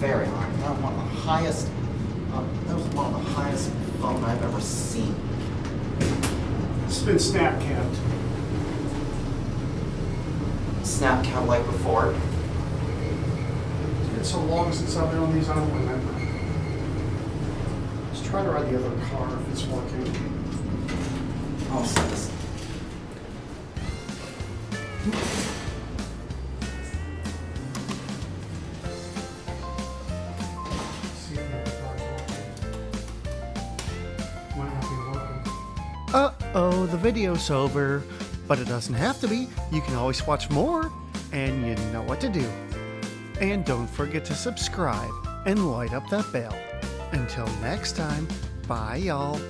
very high. One of the highest, that was one of the highest phone I've ever seen. It's been snap capped. Snap count like before. It's so long since I've been on these, I don't remember. Let's try to ride the other car if it's working. I'll set this. See if that car's working. Might not be working. Uh-oh, the video's over. But it doesn't have to be. You can always watch more, and you know what to do. And don't forget to subscribe and light up that bell. Until next time, bye y'all.